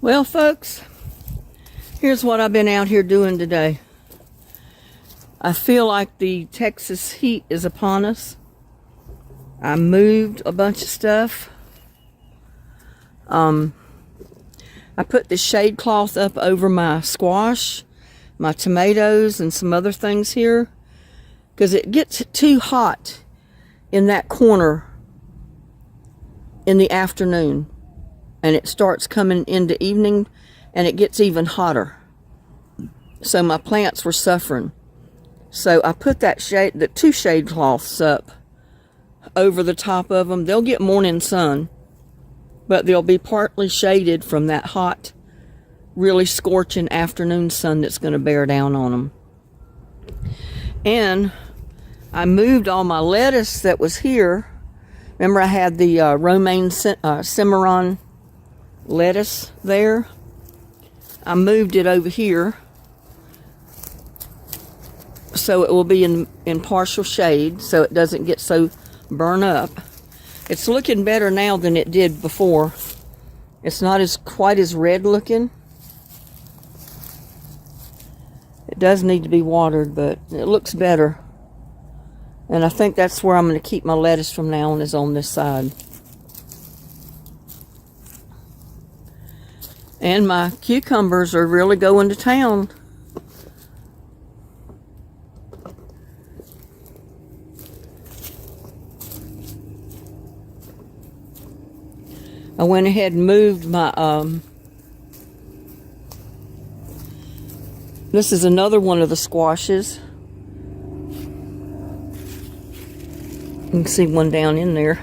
Well, folks, here's what I've been out here doing today. I feel like the Texas heat is upon us. I moved a bunch of stuff. I put the shade cloth up over my squash, my tomatoes, and some other things here, because it gets too hot in that corner in the afternoon, and it starts coming into evening, and it gets even hotter. So my plants were suffering. So I put the two shade cloths up over the top of them. They'll get morning sun, but they'll be partly shaded from that hot, really scorching afternoon sun that's going to bear down on them. And I moved all my lettuce that was here. Remember, I had the romaine cimarron lettuce there. I moved it over here so it will be in partial shade, so it doesn't get so burn up. It's looking better now than it did before. It's not quite as red looking. It does need to be watered, but it looks better. And I think that's where I'm going to keep my lettuce from now on, is on this side. And my cucumbers are really going to town. I went ahead and moved my, this is another one of the squashes. You can see one down in there.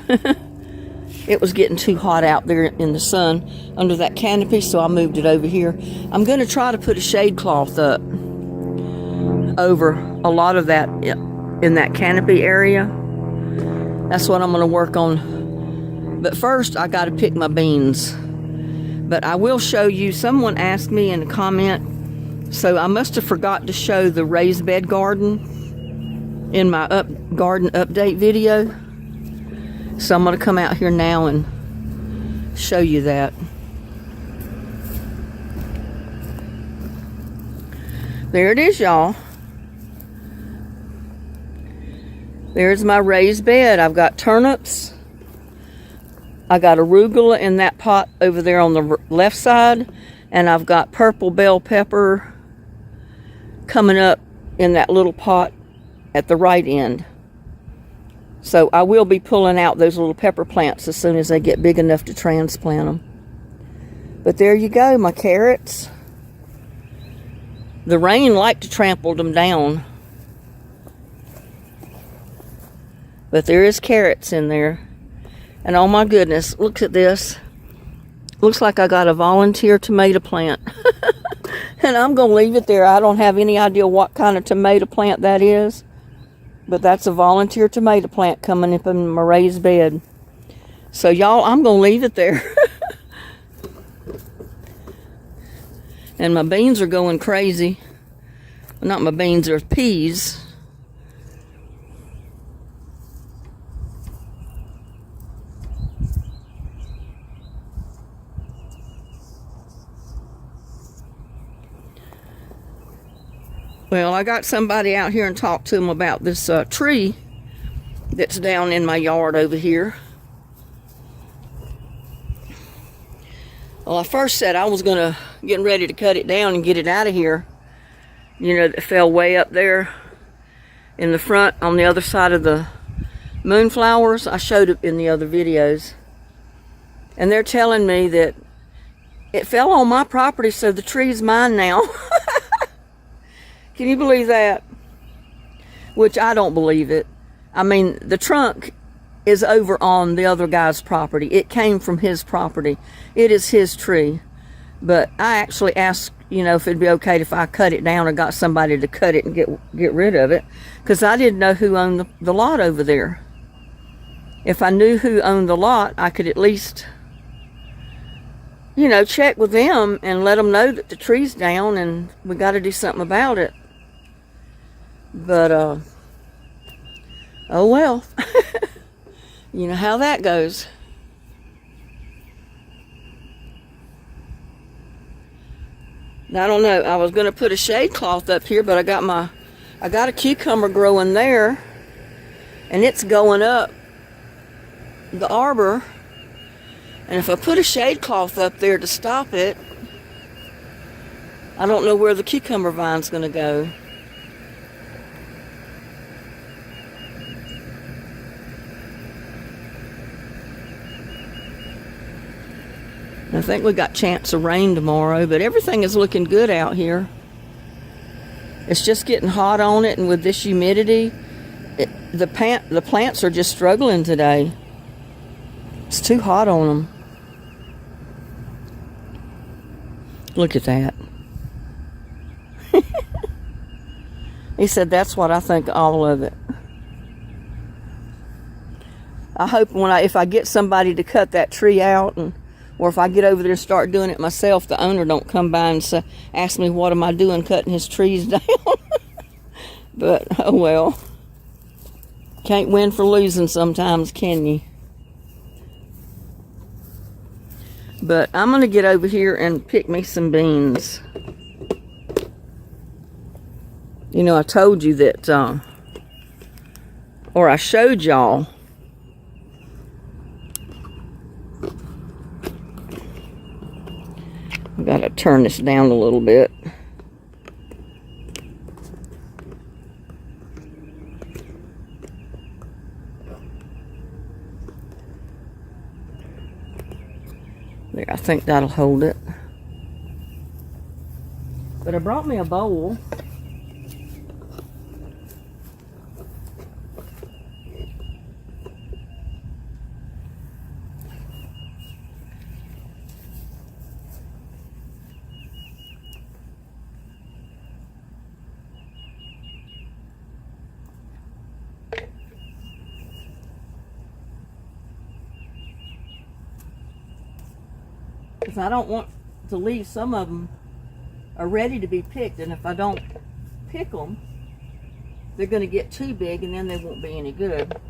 It was getting too hot out there in the sun under that canopy, so I moved it over here. I'm going to try to put a shade cloth up over a lot of that in that canopy area. That's what I'm going to work on. But first, I got to pick my beans. But I will show you, someone asked me in a comment, so I must have forgot to show the raised bed garden in my garden update video. So I'm going to come out here now and show you that. There it is, y'all. There's my raised bed. I've got turnips. I got arugula in that pot over there on the left side. And I've got purple bell pepper coming up in that little pot at the right end. So I will be pulling out those little pepper plants as soon as they get big enough to transplant them. But there you go, my carrots. The rain liked to trample them down. But there is carrots in there. And oh my goodness, look at this. Looks like I got a volunteer tomato plant. And I'm going to leave it there. I don't have any idea what kind of tomato plant that is. But that's a volunteer tomato plant coming up in my raised bed. So y'all, I'm going to leave it there. And my beans are going crazy. Well, not my beans, they're peas. Well, I got somebody out here and talked to them about this tree that's down in my yard over here. Well, I first said I was getting ready to cut it down and get it out of here. You know, that fell way up there in the front on the other side of the moonflowers. I showed it in the other videos. And they're telling me that it fell on my property, so the tree's mine now. Can you believe that? Which I don't believe it. I mean, the trunk is over on the other guy's property. It came from his property. It is his tree. But I actually asked, you know, if it'd be okay if I cut it down or got somebody to cut it and get rid of it. Because I didn't know who owned the lot over there. If I knew who owned the lot, I could at least, you know, check with them and let them know that the tree's down and we got to do something about it. But, oh well. You know how that goes. I don't know. I was going to put a shade cloth up here, but I got a cucumber growing there, and it's going up the arbor. And if I put a shade cloth up there to stop it, I don't know where the cucumber vine's going to go. I think we got chance of rain tomorrow, but everything is looking good out here. It's just getting hot on it, and with this humidity, the plants are just struggling today. It's too hot on them. Look at that. He said, that's what I think of all of it. I hope if I get somebody to cut that tree out, or if I get over there and start doing it myself, the owner don't come by and ask me what am I doing cutting his trees down. But, oh well. Can't win for losing sometimes, can you? But I'm going to get over here and pick me some beans. You know, I told you that, or I showed y'all. I've got to turn this down a little bit. There, I think that'll hold it. But I brought me a bowl. Because I don't want to leave. Some of them are ready to be picked, and if I don't pick them, they're going to get too big, and then they won't be any good.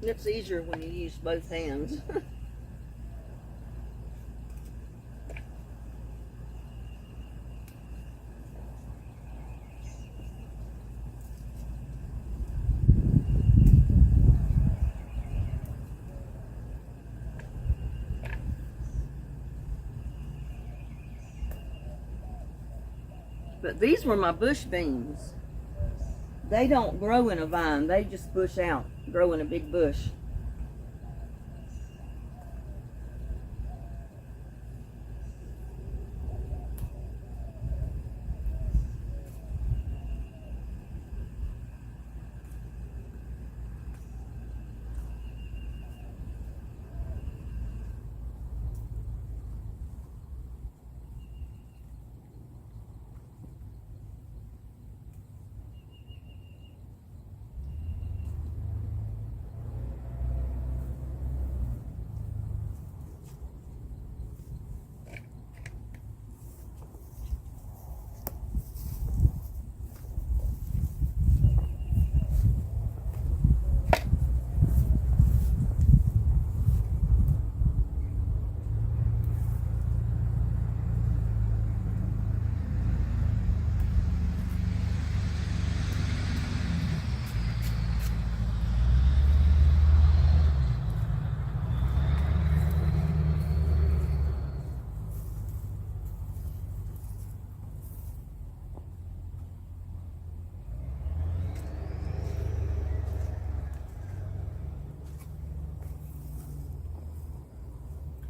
It's easier when you use both hands. But these were my bush beans. They don't grow in a vine. They just bush out, grow in a big bush.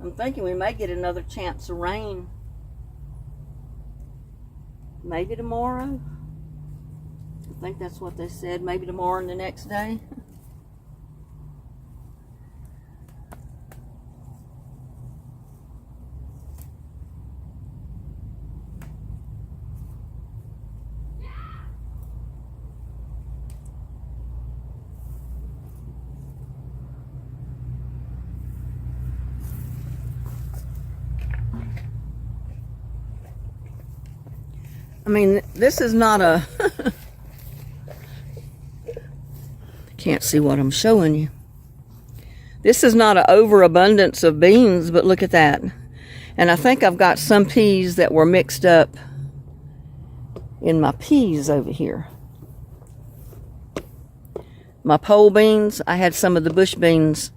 I'm thinking we may get another chance of rain. Maybe tomorrow. I think that's what they said. Maybe tomorrow and the next day. I mean, this is not a... Can't see what I'm showing you. This is not an overabundance of beans, but look at that. And I think I've got some peas that were mixed up in my peas over here. My pole beans, I had some of the bush beans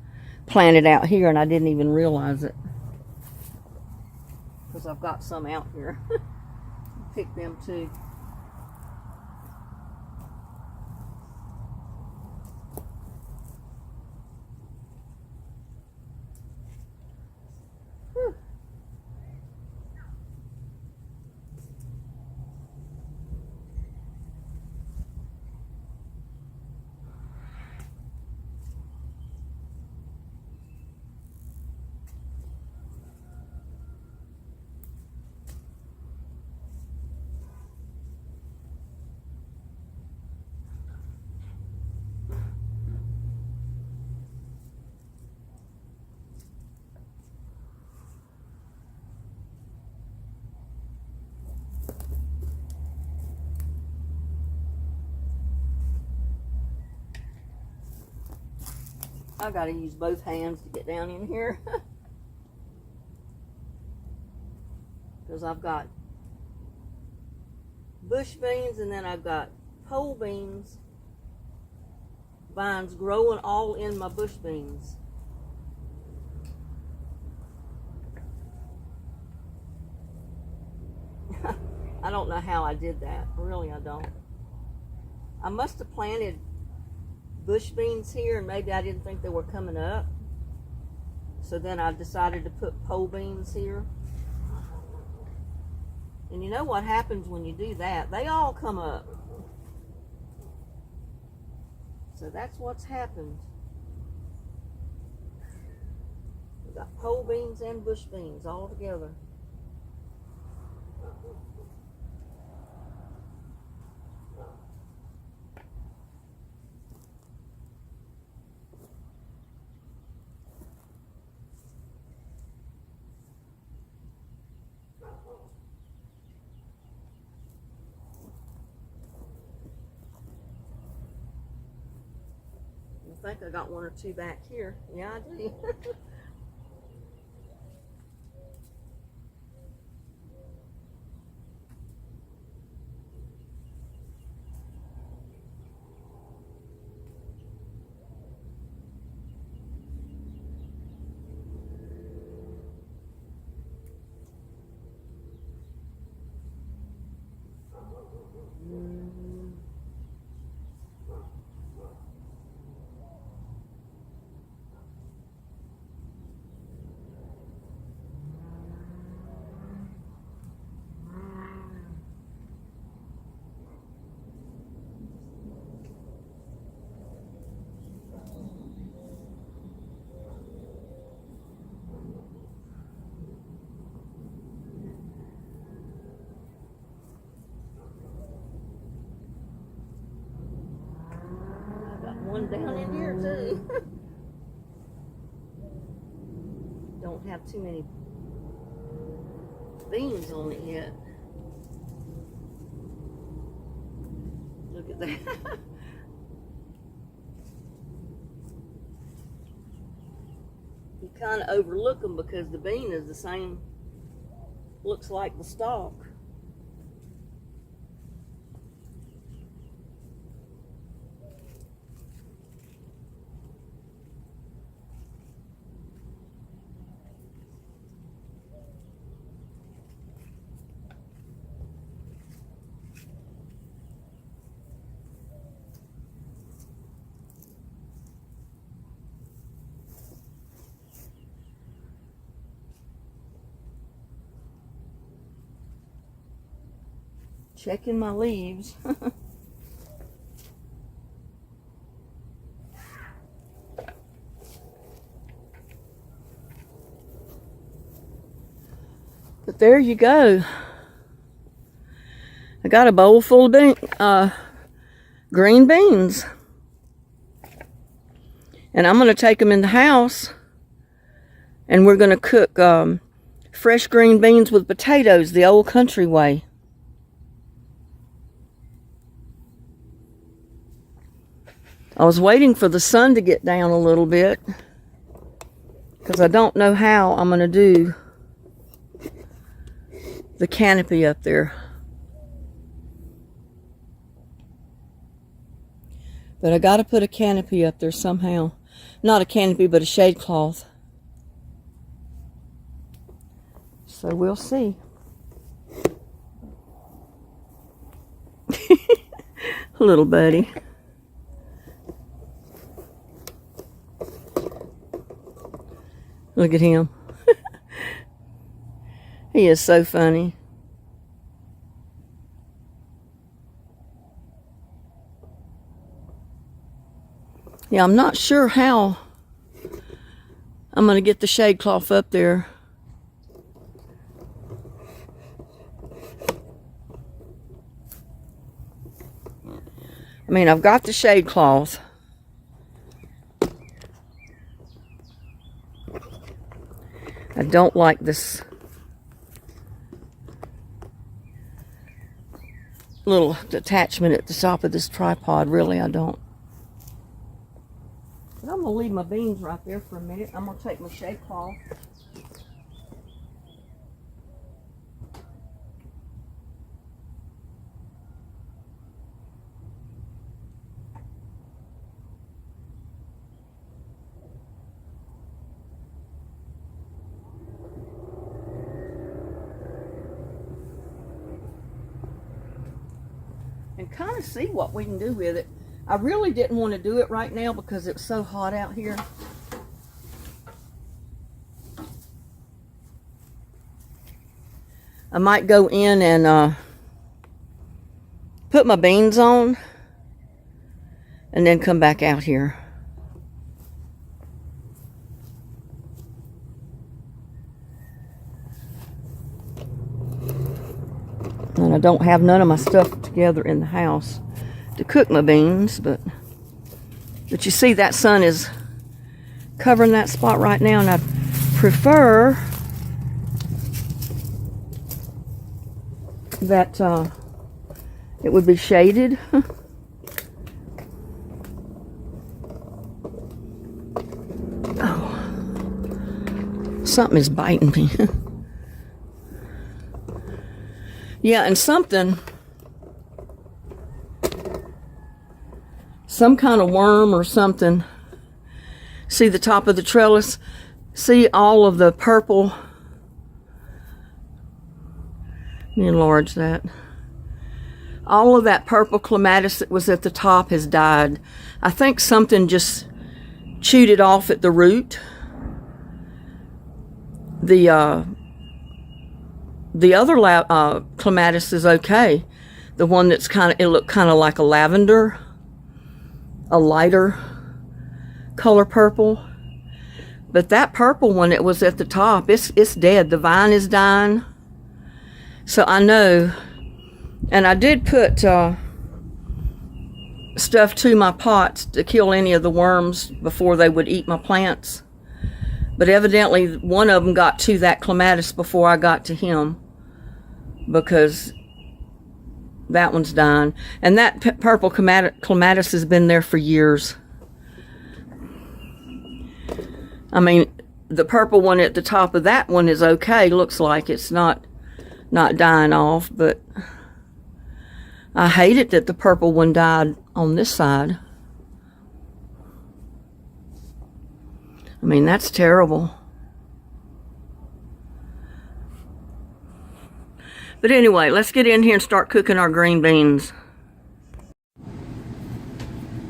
planted out here and I didn't even realize it. Because I've got some out here. Pick them too. Whew. I gotta use both hands to get down in here. Because I've got bush beans and then I've got pole beans vines growing all in my bush beans. I don't know how I did that. Really, I don't. I must have planted bush beans here and maybe I didn't think they were coming up. So then I decided to put pole beans here. And you know what happens when you do that? They all come up. So that's what's happened. We've got pole beans and bush beans all together. I think I got one or two back here. Yeah, I do. One down in here too. Don't have too many beans on it yet. Look at that. You kind of overlook them because the bean is the same, looks like the stalk. checking my leaves. But there you go. I got a bowl full of green beans. And I'm going to take them in the house. And we're going to cook fresh green beans with potatoes the old country way. I was waiting for the sun to get down a little bit, because I don't know how I'm going to do the canopy up there. But I got to put a canopy up there somehow. Not a canopy, but a shade cloth. So we'll see. Little buddy. Look at him. He is so funny. Yeah, I'm not sure how I'm going to get the shade cloth up there. I mean, I've got the shade cloth. I don't like this little attachment at the top of this tripod. Really, I don't. But I'm going to leave my beans right there for a minute. I'm going to take my shade cloth. And kind of see what we can do with it. I really didn't want to do it right now because it's so hot out here. I might go in and put my beans on and then come back out here. And I don't have none of my stuff together in the house to cook my beans, but you see that sun is covering that spot right now, and I prefer that it would be shaded. Oh, something is biting me. Yeah, and some kind of worm or something. See the top of the trellis? See all of the purple? Let me enlarge that. All of that purple clematis that was at the top has died. I think something just chewed it off at the root. The other clematis is okay. The one that's it looked kind of like a lavender, a lighter color purple. But that purple one that was at the top, it's dead. The vine is dying. So I know. And I did put stuff to my pots to kill any of the worms before they would eat my plants. But evidently one of them got to that clematis before I got to him, because that one's dying. And that purple clematis has been there for years. I mean, the purple one at the top of that one is okay. Looks like it's not dying off, but I hate it that the purple one died on this side. I mean, that's terrible. But anyway, let's get in here and start cooking our green beans.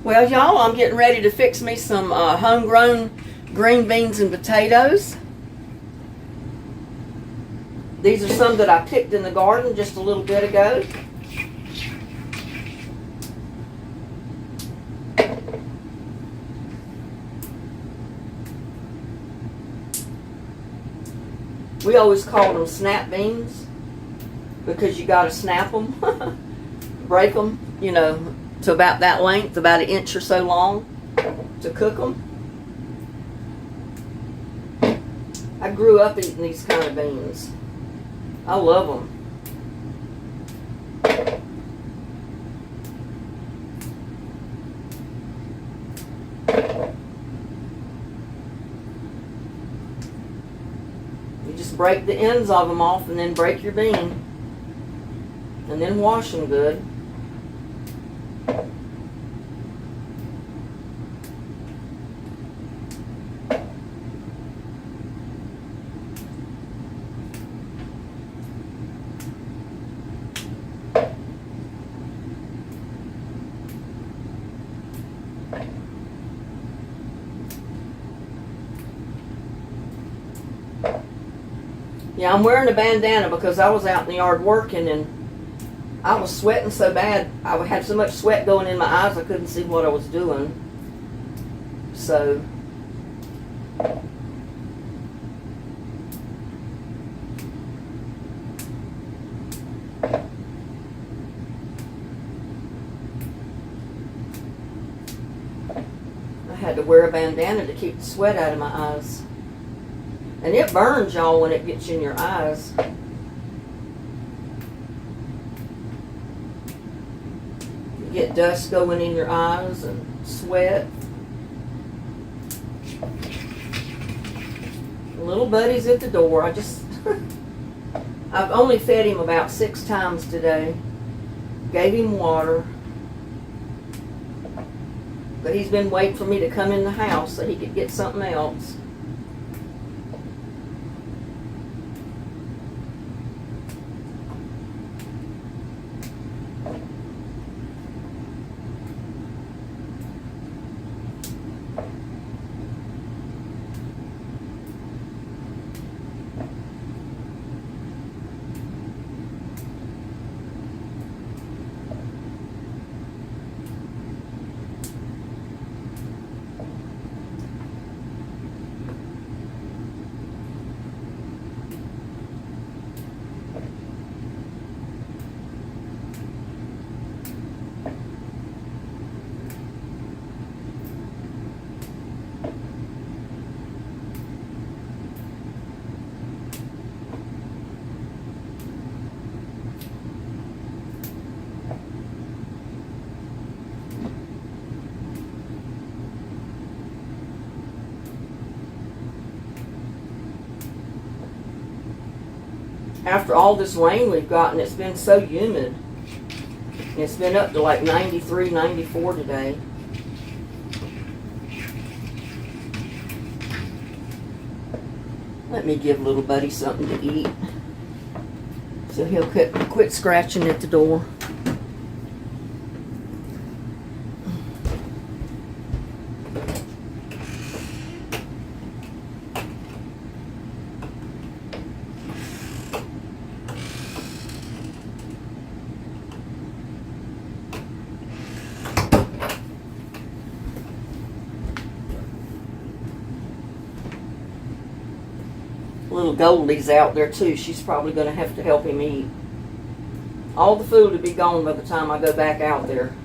Well, y'all, I'm getting ready to fix me some homegrown green beans and potatoes. These are some that I picked in the garden just a little bit ago. We always called them snap beans because you got to snap them, break them, you know, to about that length, about an inch or so long to cook them. I grew up eating these kind of beans. I love them. You just break the ends of them off and then break your bean. And then wash them good. Yeah, I'm wearing a bandana because I was out in the yard working and I was sweating so bad. I had so much sweat going in my eyes I couldn't see what I was doing. So I had to wear a bandana to keep the sweat out of my eyes. And it burns, y'all, when it gets in your eyes. You get dust going in your eyes and sweat. Little buddy's at the door. I've only fed him about 6 times today. Gave him water. But he's been waiting for me to come in the house so he could get something else. After all this rain we've gotten, it's been so humid. It's been up to like 93, 94 today. Let me give little buddy something to eat so he'll quit scratching at the door. Little Goldie's out there too. She's probably going to have to help him eat. All the food will be gone by the time I go back out there.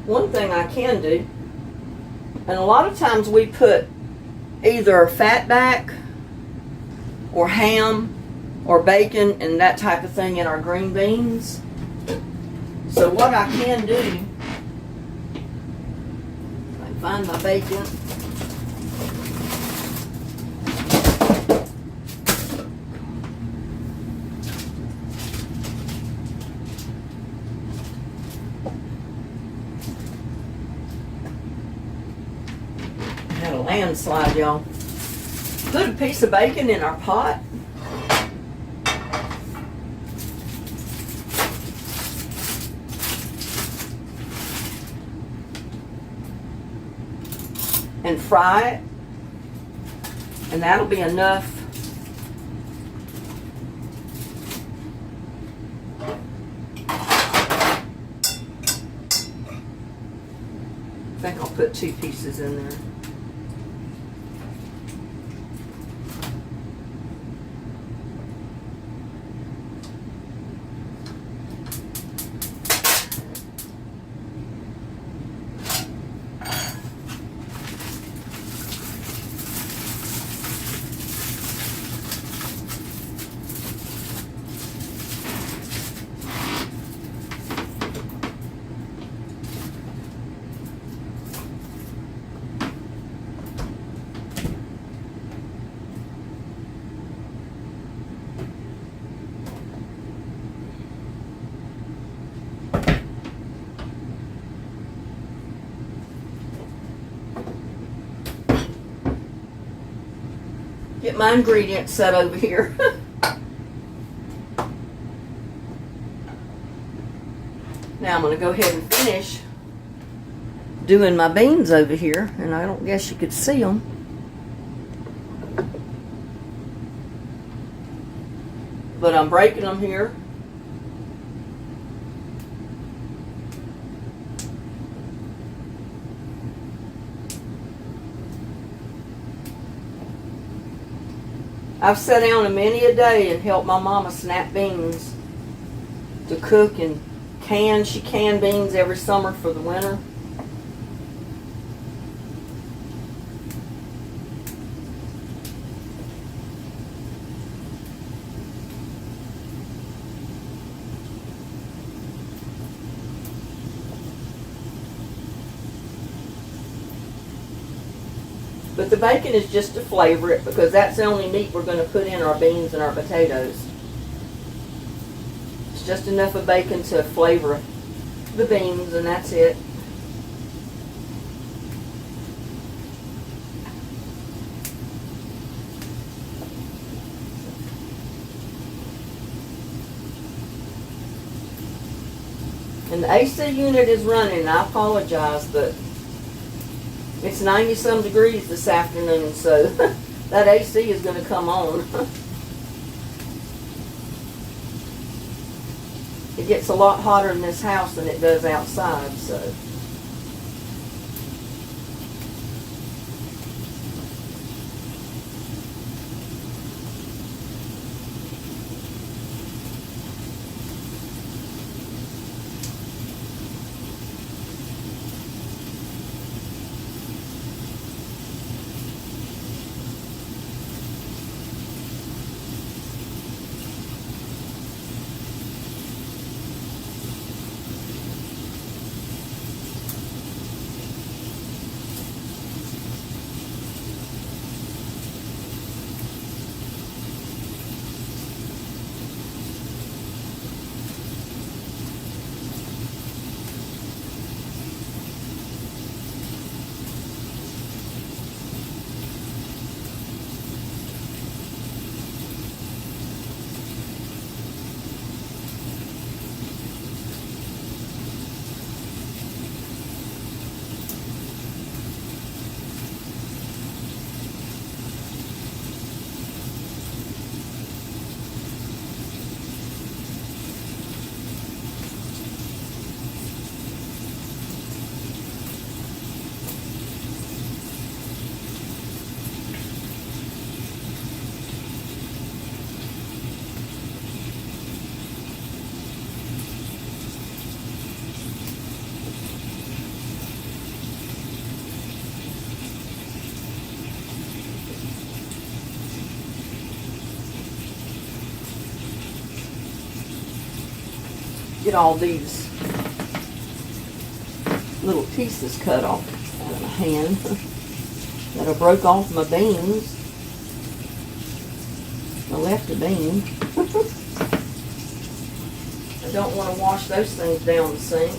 One thing I can do, and a lot of times we put either fatback or ham or bacon and that type of thing in our green beans. So what I can do, if I can find my bacon. Had a landslide, y'all. Put a piece of bacon in our pot. And fry it. And that'll be enough. I think I'll put 2 pieces in there. Get my ingredients set over here. Now I'm going to go ahead and finish doing my beans over here, and I don't guess you could see them. But I'm breaking them here. I've sat down a many a day and helped my mama snap beans to cook and can. She canned beans every summer for the winter. But the bacon is just to flavor it, because that's the only meat we're going to put in our beans and our potatoes. It's just enough of bacon to flavor the beans, and that's it. And the AC unit is running. I apologize, but it's 90-some degrees this afternoon, so that AC is going to come on. It gets a lot hotter in this house than it does outside, so. get all these little pieces cut off out of my hand that I broke off my beans. I left a bean. I don't want to wash those things down the sink.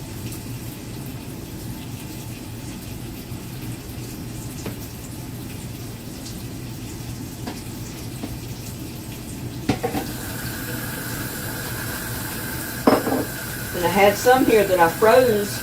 And I had some here that I froze.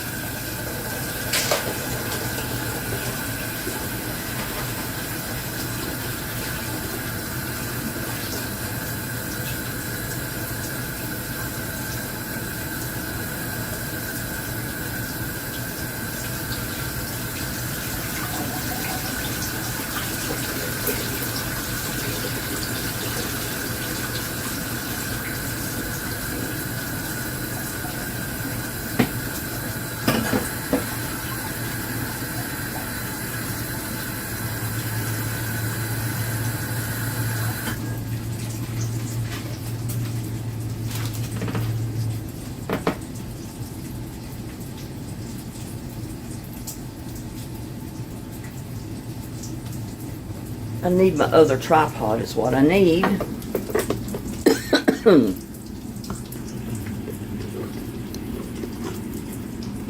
I need my other tripod is what I need.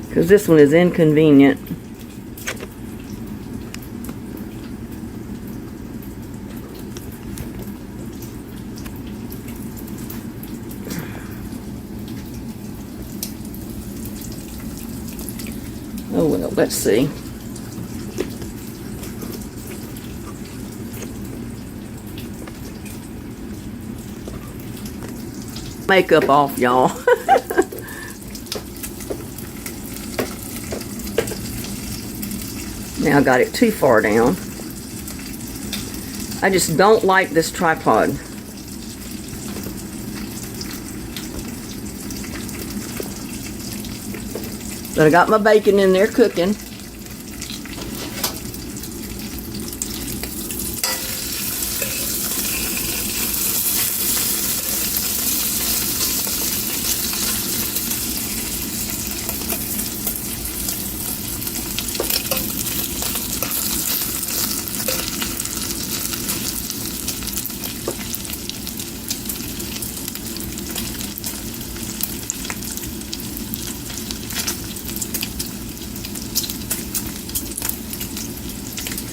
Because this one is inconvenient. Oh well, let's see. Makeup off, y'all. Now I got it too far down. I just don't like this tripod. But I got my bacon in there cooking.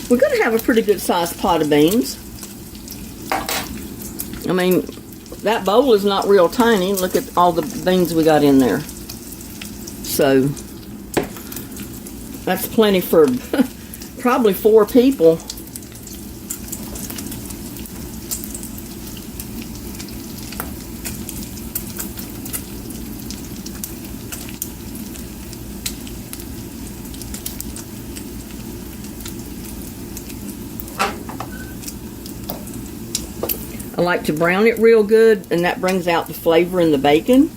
We're going to have a pretty good sized pot of beans. I mean, that bowl is not real tiny. Look at all the beans we got in there. So, that's plenty for probably 4 people. I like to brown it real good, and that brings out the flavor in the bacon.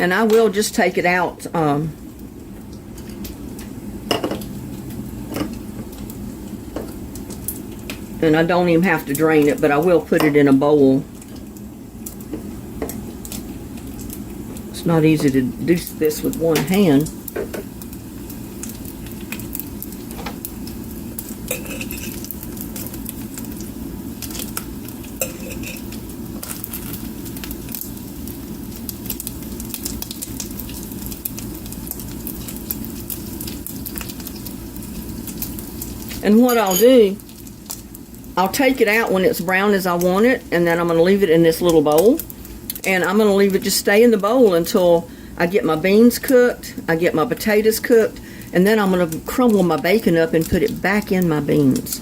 And I will just take it out. And I don't even have to drain it, but I will put it in a bowl. It's not easy to do this with one hand. And what I'll do, I'll take it out when it's brown as I want it, and then I'm going to leave it in this little bowl. And I'm going to leave it just stay in the bowl until I get my beans cooked, I get my potatoes cooked, and then I'm going to crumble my bacon up and put it back in my beans.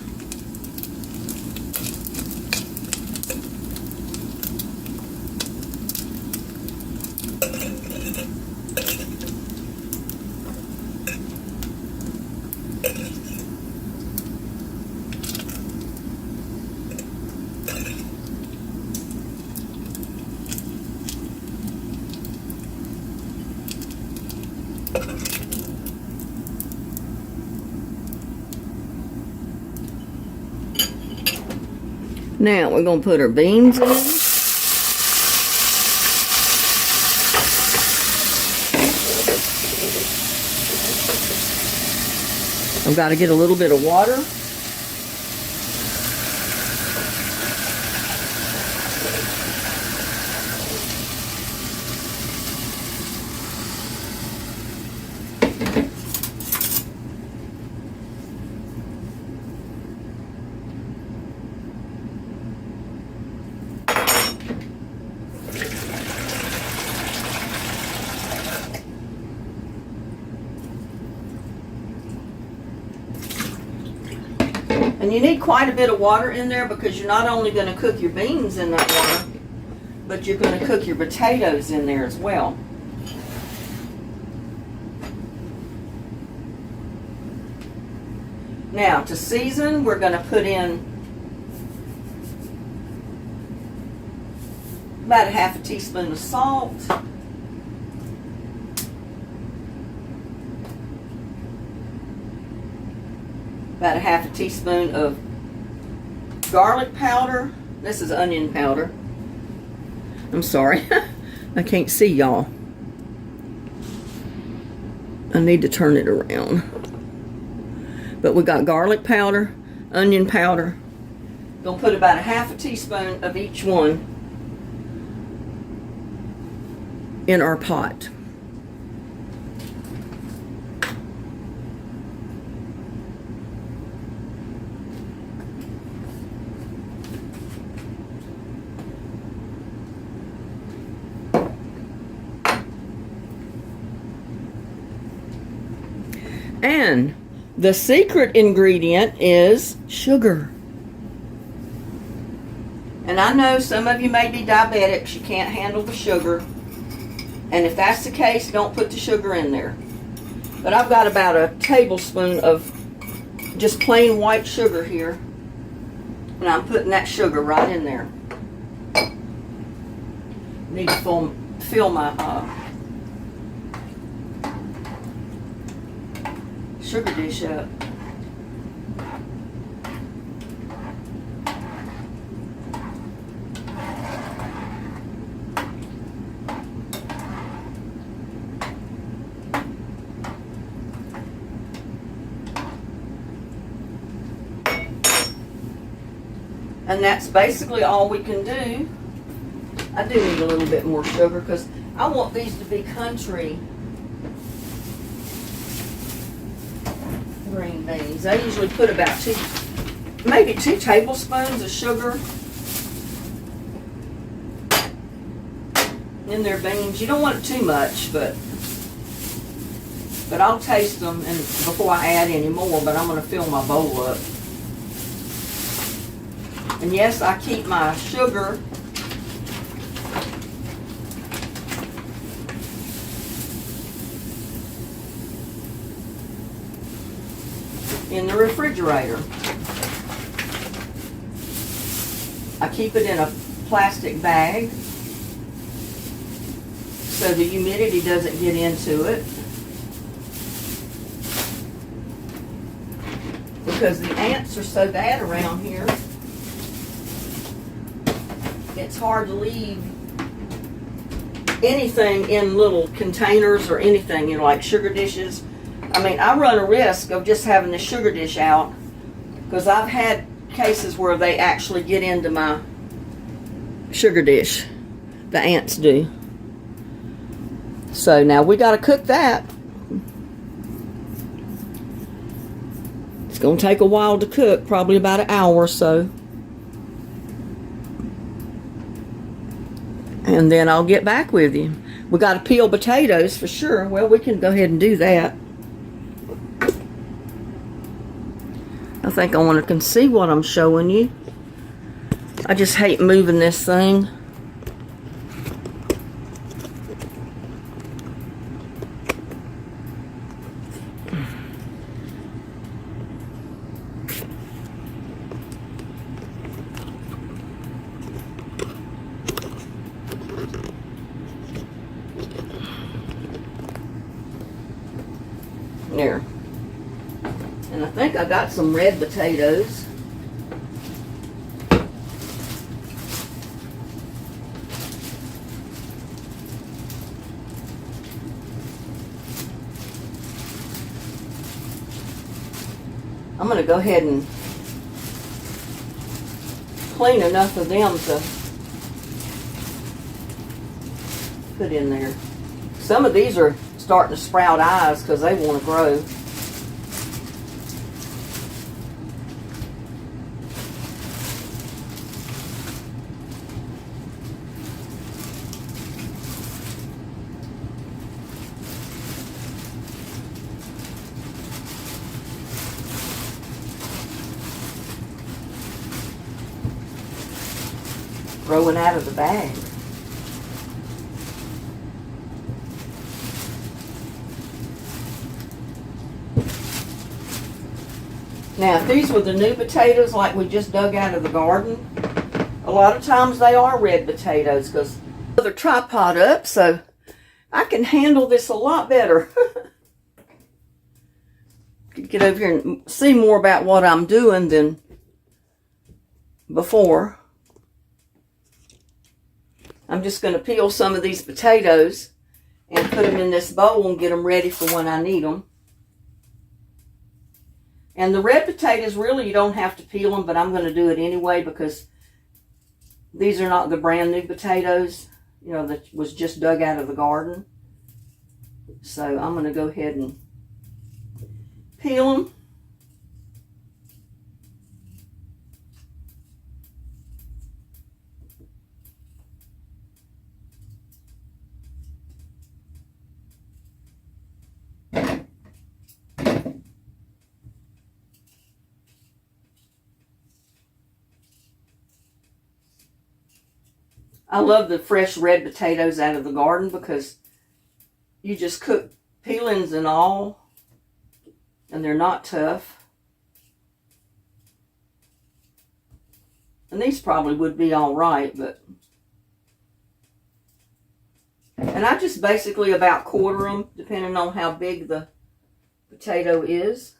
Now we're going to put our beans in. I've got to get a little bit of water. And you need quite a bit of water in there because you're not only going to cook your beans in that water, but you're going to cook your potatoes in there as well. Now, to season, we're going to put in about a half a teaspoon of salt. About a half a teaspoon of garlic powder. This is onion powder. I'm sorry. I can't see y'all. I need to turn it around. But we got garlic powder, onion powder. Gonna put about a half a teaspoon of each one in our pot. And the secret ingredient is sugar. And I know some of you may be diabetics, you can't handle the sugar. And if that's the case, don't put the sugar in there. But I've got about a tablespoon of just plain white sugar here. And I'm putting that sugar right in there. Need to fill my sugar dish up. And that's basically all we can do. I do need a little bit more sugar because I want these to be country green beans. I usually put about maybe 2 tablespoons of sugar in their beans. You don't want it too much, but I'll taste them and before I add any more, but I'm going to fill my bowl up. And yes, I keep my sugar in the refrigerator. I keep it in a plastic bag so the humidity doesn't get into it. Because the ants are so bad around here, it's hard to leave anything in little containers or anything, you know, like sugar dishes. I mean, I run a risk of just having the sugar dish out because I've had cases where they actually get into my sugar dish. The ants do. So now we got to cook that. It's going to take a while to cook, probably about an hour or so. And then I'll get back with you. We got to peel potatoes for sure. Well, we can go ahead and do that. I think I want to see what I'm showing you. I just hate moving this thing. There. And I think I got some red potatoes. I'm going to go ahead and clean enough of them to put in there. Some of these are starting to sprout eyes because they want to grow. Growing out of the bag. Now, if these were the new potatoes like we just dug out of the garden, a lot of times they are red potatoes because they're tripod up, so I can handle this a lot better. Get over here and see more about what I'm doing than before. I'm just going to peel some of these potatoes and put them in this bowl and get them ready for when I need them. And the red potatoes, really, you don't have to peel them, but I'm going to do it anyway because these are not the brand new potatoes, you know, that was just dug out of the garden. So I'm going to go ahead and peel them. I love the fresh red potatoes out of the garden because you just cook peelings and all, and they're not tough. And these probably would be all right, but... And I just basically about quarter them, depending on how big the potato is.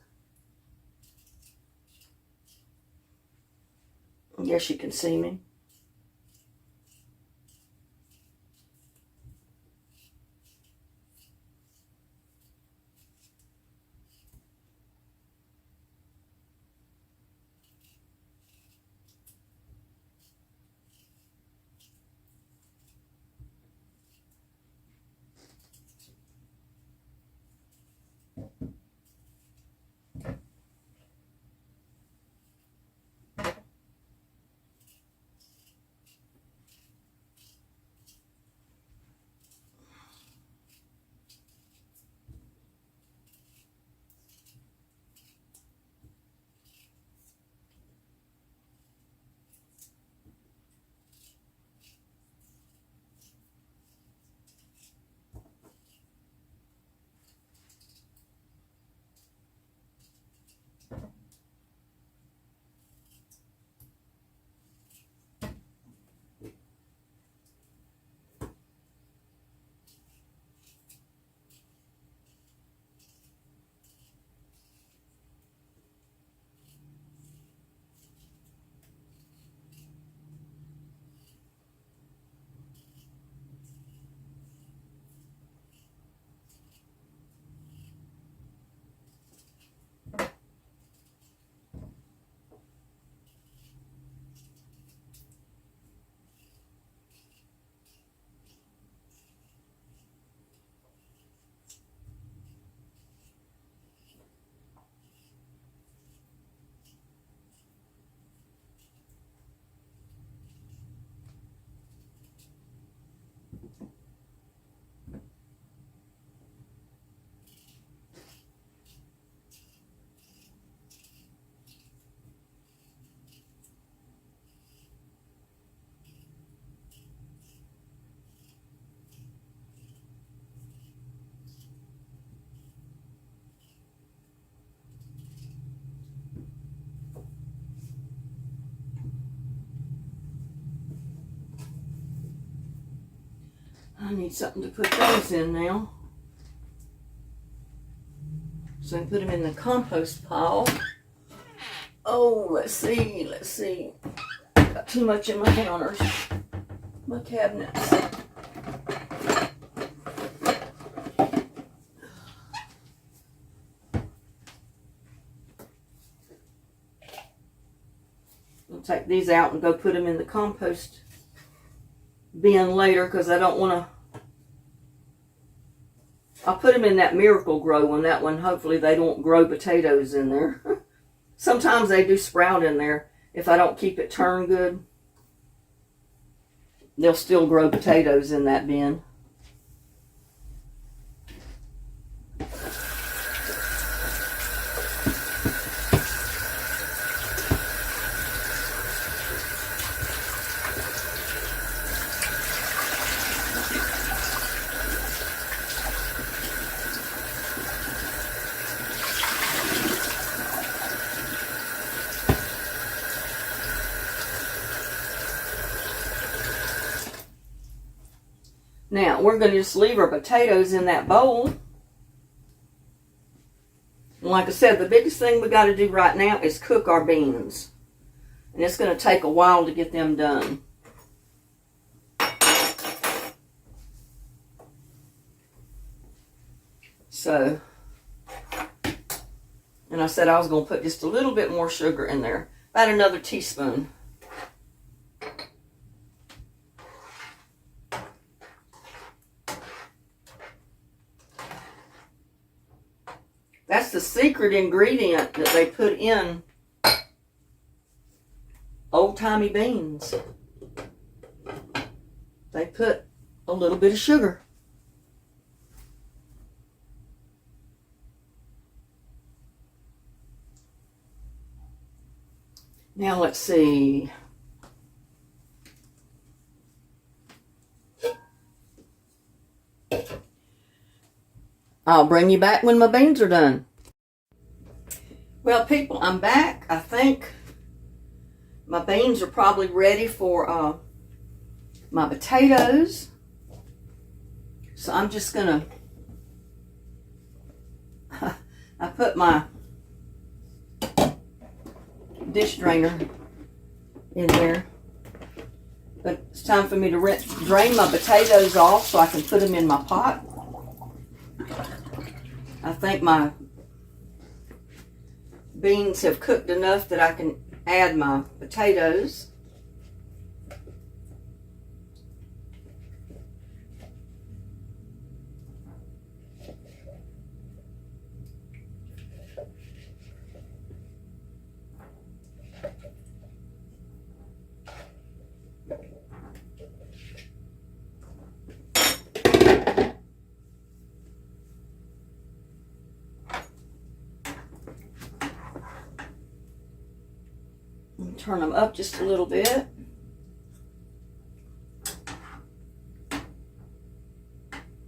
I guess you can see me. I need something to put those in now. So I can put them in the compost pile. Oh, let's see. Got too much in my counters, my cabinets. I'll take these out and go put them in the compost bin later because I don't want to. I'll put them in that Miracle-Gro one. That one, hopefully they don't grow potatoes in there. Sometimes they do sprout in there. If I don't keep it turned good, they'll still grow potatoes in that bin. Now, we're going to just leave our potatoes in that bowl. And like I said, the biggest thing we got to do right now is cook our beans. And it's going to take a while to get them done. So, and I said I was going to put just a little bit more sugar in there. About another teaspoon. That's the secret ingredient that they put in old-timey beans. They put a little bit of sugar. Now let's see. I'll bring you back when my beans are done. Well, people, I'm back. I think my beans are probably ready for my potatoes. So I'm just gonna, I put my dish drainer in here. But it's time for me to drain my potatoes off so I can put them in my pot. I think my beans have cooked enough that I can add my potatoes. Turn them up just a little bit.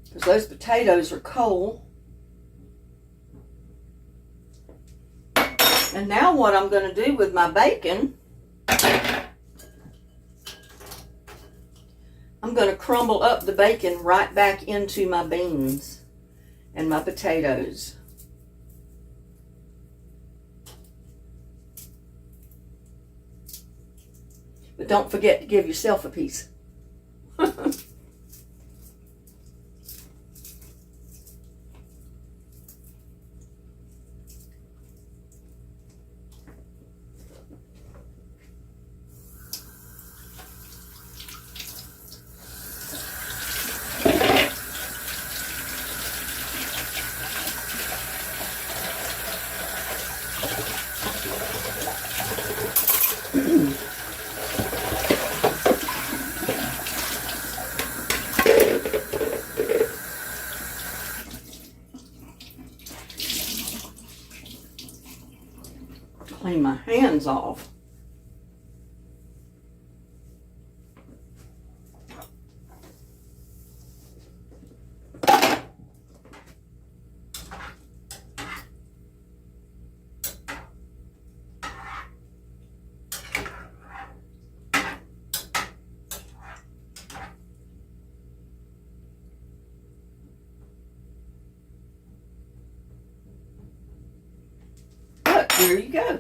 Because those potatoes are cold. And now what I'm going to do with my bacon, I'm going to crumble up the bacon right back into my beans and my potatoes. But don't forget to give yourself a piece. Clean my hands off. There you go.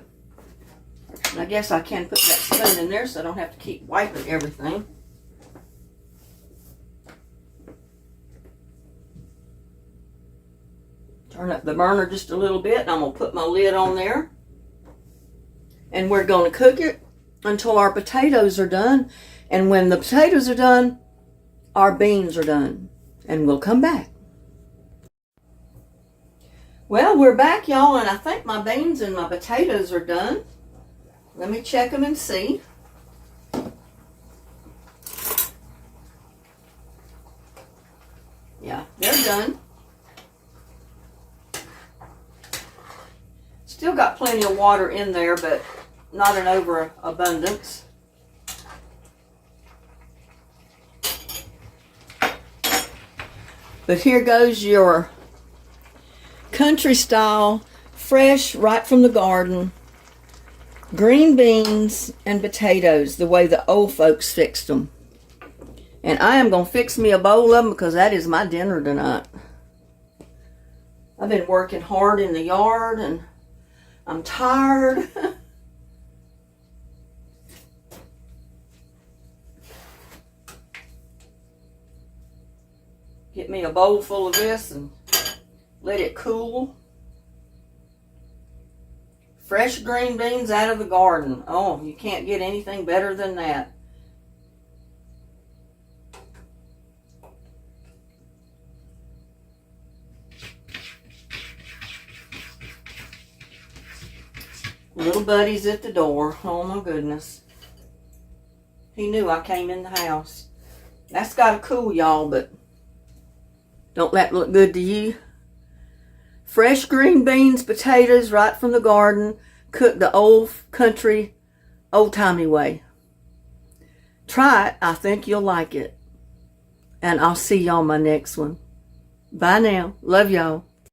And I guess I can put that spoon in there so I don't have to keep wiping everything. Turn up the burner just a little bit and I'm going to put my lid on there. And we're going to cook it until our potatoes are done. And when the potatoes are done, our beans are done. And we'll come back. Well, we're back, y'all, and I think my beans and my potatoes are done. Let me check them and see. Yeah, they're done. Still got plenty of water in there, but not an overabundance. But here goes your country style, fresh, right from the garden, green beans and potatoes, the way the old folks fixed them. And I am going to fix me a bowl of them because that is my dinner tonight. I've been working hard in the yard and I'm tired. Get me a bowl full of this and let it cool. Fresh green beans out of the garden. Oh, you can't get anything better than that. Little buddy's at the door. Oh my goodness. He knew I came in the house. That's gotta cool, y'all, but don't that look good to you? Fresh green beans, potatoes right from the garden, cooked the old country, old-timey way. Try it. I think you'll like it. And I'll see y'all my next one. Bye now. Love y'all.